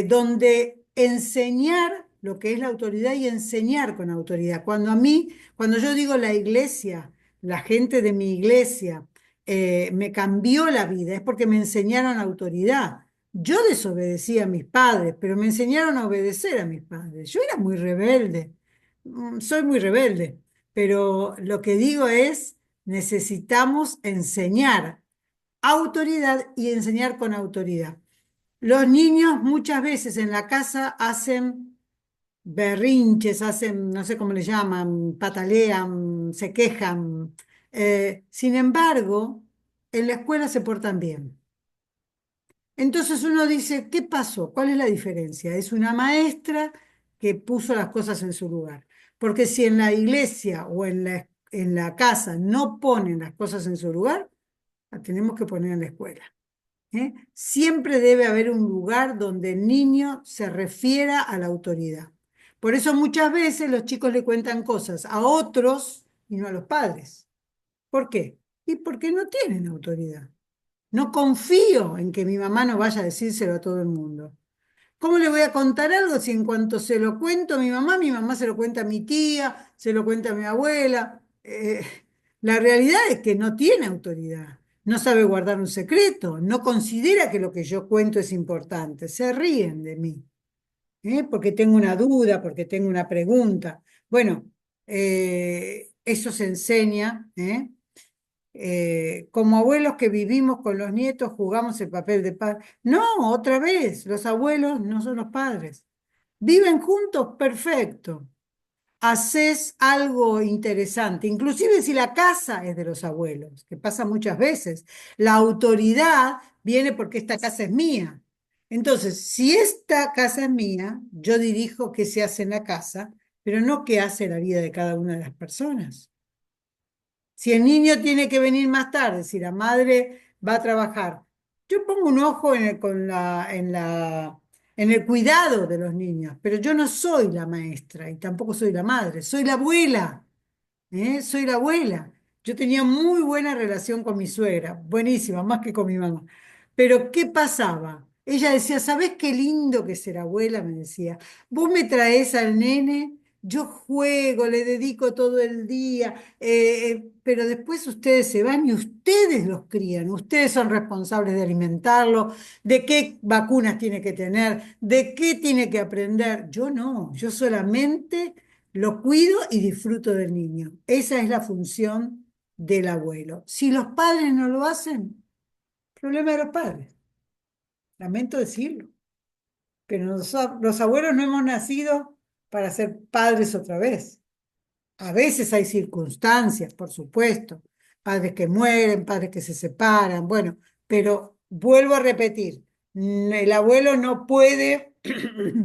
donde enseñar lo que es la autoridad y enseñar con autoridad. Cuando yo digo la iglesia, la gente de mi iglesia me cambió la vida, es porque me enseñaron autoridad. Yo desobedecí a mis padres, pero me enseñaron a obedecer a mis padres. Yo era muy rebelde, soy muy rebelde, pero lo que digo es, necesitamos enseñar autoridad y enseñar con autoridad. Los niños muchas veces en la casa hacen berrinches, hacen, no sé cómo le llaman, patalean, se quejan. Sin embargo, en la escuela se portan bien. Entonces uno dice, ¿qué pasó? ¿Cuál es la diferencia? Es una maestra que puso las cosas en su lugar. Porque si en la iglesia o en la casa no ponen las cosas en su lugar, las tenemos que poner en la escuela. ¿Eh? Siempre debe haber un lugar donde el niño se refiera a la autoridad. Por eso muchas veces los chicos le cuentan cosas a otros y no a los padres. ¿Por qué? Y porque no tienen autoridad. No confío en que mi mamá no vaya a decírselo a todo el mundo. ¿Cómo le voy a contar algo si en cuanto se lo cuento a mi mamá se lo cuenta a mi tía, se lo cuenta a mi abuela? La realidad es que no tiene autoridad, no sabe guardar un secreto, no considera que lo que yo cuento es importante, se ríen de mí, porque tengo una duda, porque tengo una pregunta. Bueno, eso se enseña, ¿eh? Como abuelos que vivimos con los nietos, jugamos el papel de padre. No, otra vez, los abuelos no son los padres. ¿Viven juntos? Perfecto. Haces algo interesante, inclusive si la casa es de los abuelos, que pasa muchas veces. La autoridad viene porque esta casa es mía. Entonces, si esta casa es mía, yo dirijo qué se hace en la casa, pero no qué hace la vida de cada una de las personas. Si el niño tiene que venir más tarde, si la madre va a trabajar, yo pongo un ojo en el cuidado de los niños, pero yo no soy la maestra y tampoco soy la madre, soy la abuela, ¿eh? Soy la abuela. Yo tenía muy buena relación con mi suegra, buenísima, más que con mi mamá. Pero ¿qué pasaba? Ella decía, ¿sabés qué lindo que es ser abuela? Me decía, vos me traés al nene yo juego, le dedico todo el día, pero después ustedes se van y ustedes los crían, ustedes son responsables de alimentarlo, de qué vacunas tiene que tener, de qué tiene que aprender. Yo no, yo solamente lo cuido y disfruto del niño. Esa es la función del abuelo. Si los padres no lo hacen, problema de los padres. Lamento decirlo. Pero los abuelos no hemos nacido para ser padres otra vez. A veces hay circunstancias, por supuesto, padres que mueren, padres que se separan, bueno, pero vuelvo a repetir, el abuelo no puede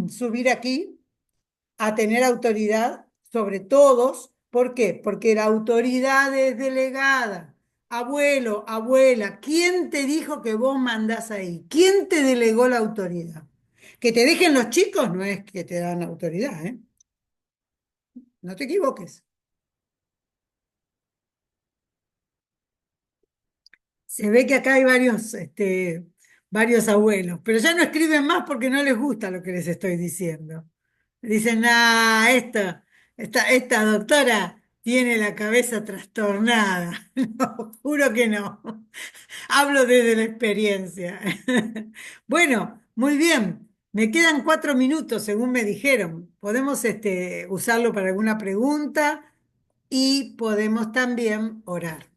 subir aquí a tener autoridad sobre todos. ¿Por qué? Porque la autoridad es delegada. Abuelo, abuela, ¿quién te dijo que vos mandás ahí? ¿Quién te delegó la autoridad? Que te dejen los chicos no es que te dan autoridad, ¿eh? No te equivoques. Se ve que acá hay varios abuelos, pero ya no escriben más porque no les gusta lo que les estoy diciendo. Dicen, ah, esta doctora tiene la cabeza trastornada. No, juro que no. Hablo desde la experiencia. Bueno, muy bien. Me quedan 4 minutos, según me dijeron. Podemos usarlo para alguna pregunta y podemos también orar.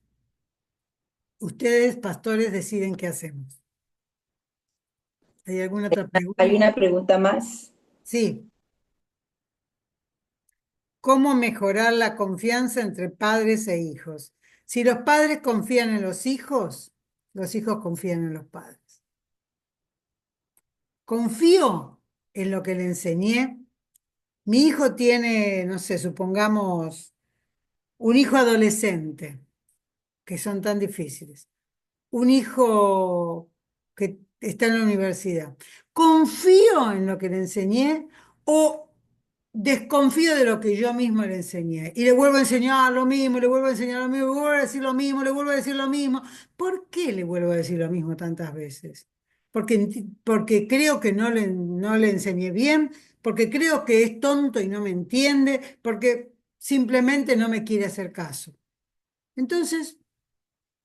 Ustedes, pastores, deciden qué hacemos. ¿Hay alguna otra Hay pregunta? una pregunta más. Sí. ¿Cómo mejorar la confianza entre padres e hijos? Si los padres confían en los hijos confían en los padres. Confío en lo que le enseñé. Mi hijo tiene, no sé, supongamos, un hijo adolescente, que son tan difíciles. Un hijo que está en la universidad. ¿Confío en lo que le enseñé o desconfío de lo que yo mismo le enseñé? Y le vuelvo a enseñar lo mismo, le vuelvo a enseñar lo mismo, le vuelvo a decir lo mismo, le vuelvo a decir lo mismo. ¿Por qué le vuelvo a decir lo mismo tantas veces? Porque creo que no le enseñé bien, porque creo que es tonto y no me entiende, porque simplemente no me quiere hacer caso. Entonces,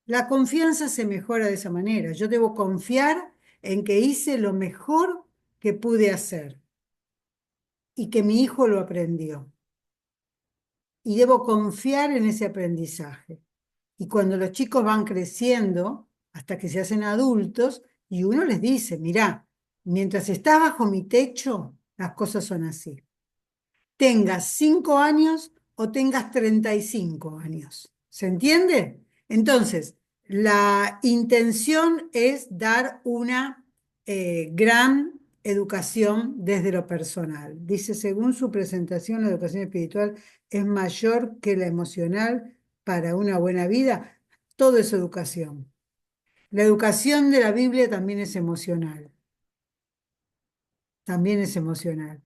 la confianza se mejora de esa manera. Yo debo confiar en que hice lo mejor que pude hacer y que mi hijo lo aprendió. Y debo confiar en ese aprendizaje. Y cuando los chicos van creciendo, hasta que se hacen adultos, y uno les dice, mirá, mientras estás bajo mi techo, las cosas son así. Tengas 5 años o tengas 35 años. ¿Se entiende? Entonces, la intención es dar una gran educación desde lo personal. Dice, según su presentación, la educación espiritual es mayor que la emocional para una buena vida. Todo es educación. La educación de la Biblia también es emocional. También es emocional.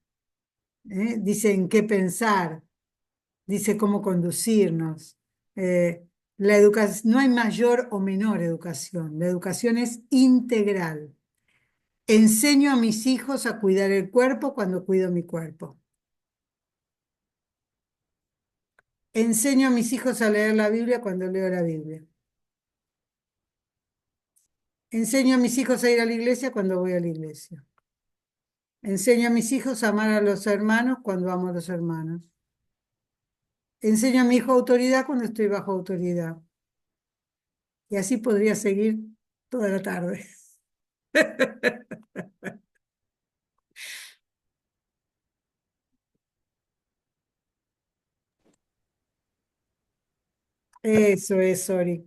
Dice en qué pensar, dice cómo conducirnos. No hay mayor o menor educación, la educación es integral. Enseño a mis hijos a cuidar el cuerpo cuando cuido mi cuerpo. Enseño a mis hijos a leer la Biblia cuando leo la Biblia. Enseño a mis hijos a ir a la iglesia cuando voy a la iglesia. Enseño a mis hijos a amar a los hermanos cuando amo a los hermanos. Enseño a mi hijo autoridad cuando estoy bajo autoridad. Y así podría seguir toda la tarde. Eso es, Ori.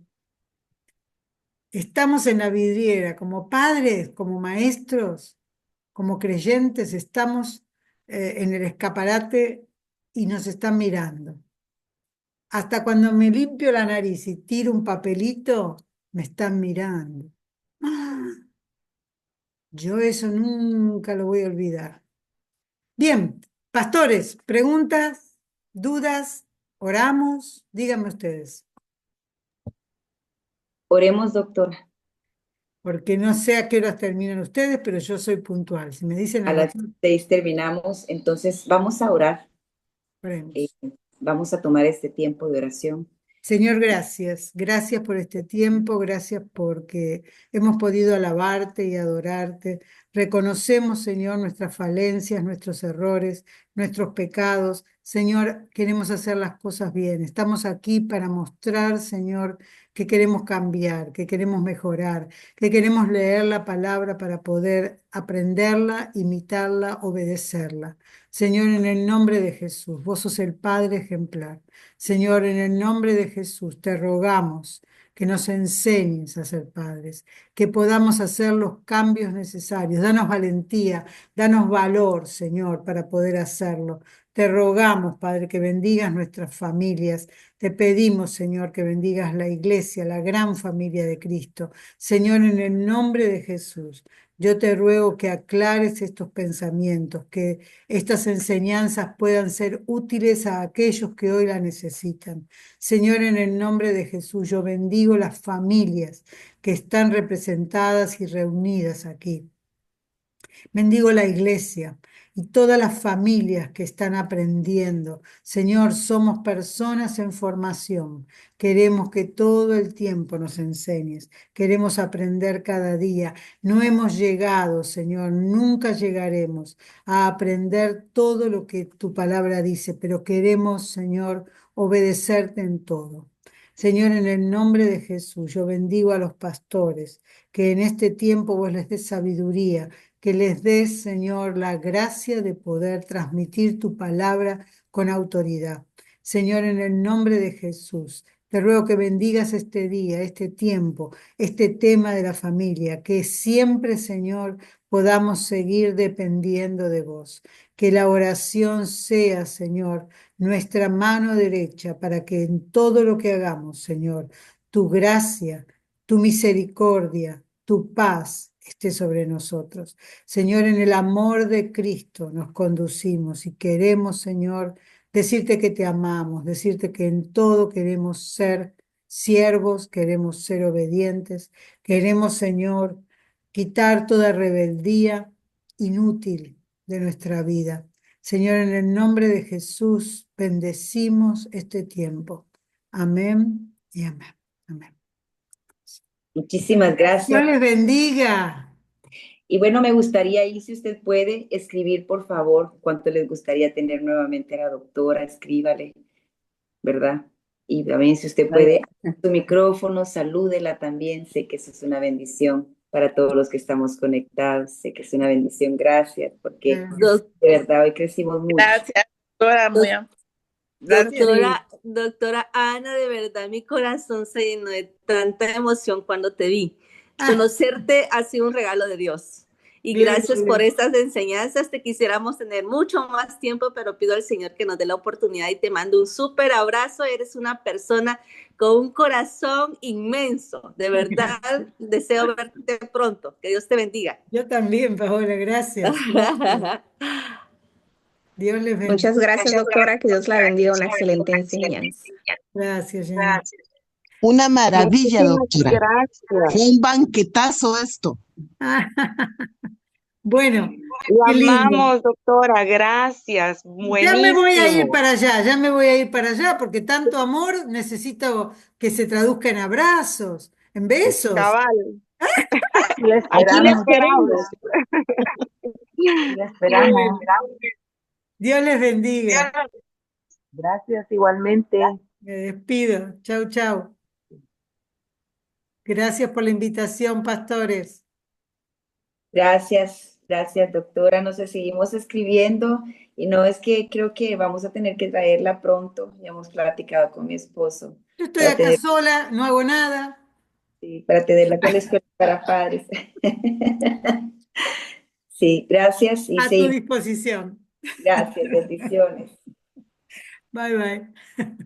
Estamos en la vidriera, como padres, como maestros, como creyentes, estamos en el escaparate y nos están mirando. Hasta cuando me limpio la nariz y tiro un papelito, me están mirando. Ah, yo eso nunca lo voy a olvidar. Bien, pastores, preguntas, dudas, oramos, díganme ustedes, Oremos, doctora. porque no sé a qué horas terminan ustedes, pero yo soy puntual. Si me dicen a A las... las 6 terminamos, entonces vamos a orar. Eh, Oremos. Vamos a tomar este tiempo de oración. Señor, gracias. Gracias por este tiempo, gracias porque hemos podido alabarte y adorarte. Reconocemos, Señor, nuestras falencias, nuestros errores, nuestros pecados. Señor, queremos hacer las cosas bien. Estamos aquí para mostrar, Señor, que queremos cambiar, que queremos mejorar, que queremos leer la palabra para poder aprenderla, imitarla, obedecerla. Señor, en el nombre de Jesús, vos sos el Padre ejemplar. Señor, en el nombre de Jesús, te rogamos que nos enseñes a ser padres, que podamos hacer los cambios necesarios. Danos valentía, danos valor, Señor, para poder hacerlo. Te rogamos, Padre, que bendigas nuestras familias. Te pedimos, Señor, que bendigas la iglesia, la gran familia de Cristo. Señor, en el nombre de Jesús, yo te ruego que aclares estos pensamientos, que estas enseñanzas puedan ser útiles a aquellos que hoy la necesitan. Señor, en el nombre de Jesús, yo bendigo las familias que están representadas y reunidas aquí. Bendigo la iglesia y todas las familias que están aprendiendo. Señor, somos personas en formación. Queremos que todo el tiempo nos enseñes. Queremos aprender cada día. No hemos llegado, Señor, nunca llegaremos a aprender todo lo que tu palabra dice, pero queremos, Señor, obedecerte en todo. Señor, en el nombre de Jesús, yo bendigo a los pastores, que en este tiempo vos les des sabiduría, que les des, Señor, la gracia de poder transmitir tu palabra con autoridad. Señor, en el nombre de Jesús, te ruego que bendigas este día, este tiempo, este tema de la familia, que siempre, Señor, podamos seguir dependiendo de vos. Que la oración sea, Señor, nuestra mano derecha para que en todo lo que hagamos, Señor, tu gracia, tu misericordia, tu paz esté sobre nosotros. Señor, en el amor de Cristo nos conducimos y queremos, Señor, decirte que te amamos, decirte que en todo queremos ser siervos, queremos ser obedientes, queremos, Señor, quitar toda rebeldía inútil de nuestra vida. Señor, en el nombre de Jesús, bendecimos este tiempo. Amén y amén. Amén. Muchísimas Dios gracias. les bendiga. Y bueno, me gustaría ahí, si usted puede, escribir, por favor, cuánto les gustaría tener nuevamente a la doctora, escríbale, ¿verdad? Y también si usted puede, su micrófono, salúdela también. Sé que eso es una bendición para todos los que estamos conectados. Sé que es una bendición. Gracias, porque Gracias. de verdad hoy crecimos mucho. Gracias, doctora, Doc- gracias. Sí. Doctora Ana, de verdad mi corazón se llenó de tanta emoción cuando te vi. Ah, Conocerte ha sido un regalo de Dios. Y gracias por gloria. estas enseñanzas. Te quisiéramos tener mucho más tiempo, pero pido al Señor que nos dé la oportunidad y te mando un súper abrazo. Eres una persona con un corazón inmenso. De verdad, deseo verte pronto. Que Dios te bendiga. Yo también, Paola, gracias. Gracias. Dios les bendiga. Muchas gracias, doctora. Que Dios la bendiga. Una excelente enseñanza. Gracias, Jenny. Una maravilla, Muchísimas doctora. gracias. Fue un banquetazo esto. Bueno, La qué lindo. amamos, doctora. Gracias. Ya me voy a ir Buenísimo. para allá, ya me voy a ir para allá, porque tanto amor necesito que se traduzca en abrazos, en besos. Cabal. La Aquí le esperamos, esperamos. la Bueno, esperamos. Dios les bendiga. Gracias igualmente. Me despido. Chau, chau. Gracias por la invitación, pastores. Gracias, gracias, doctora. Nos seguimos escribiendo y no es que creo que vamos a tener que traerla pronto. Ya hemos platicado con mi esposo Yo estoy para acá tener, sola, no hago nada. sí, para tenerla con la escuela para padres. Sí, gracias y A tu sí, disposición. gracias, bendiciones. Bye, bye.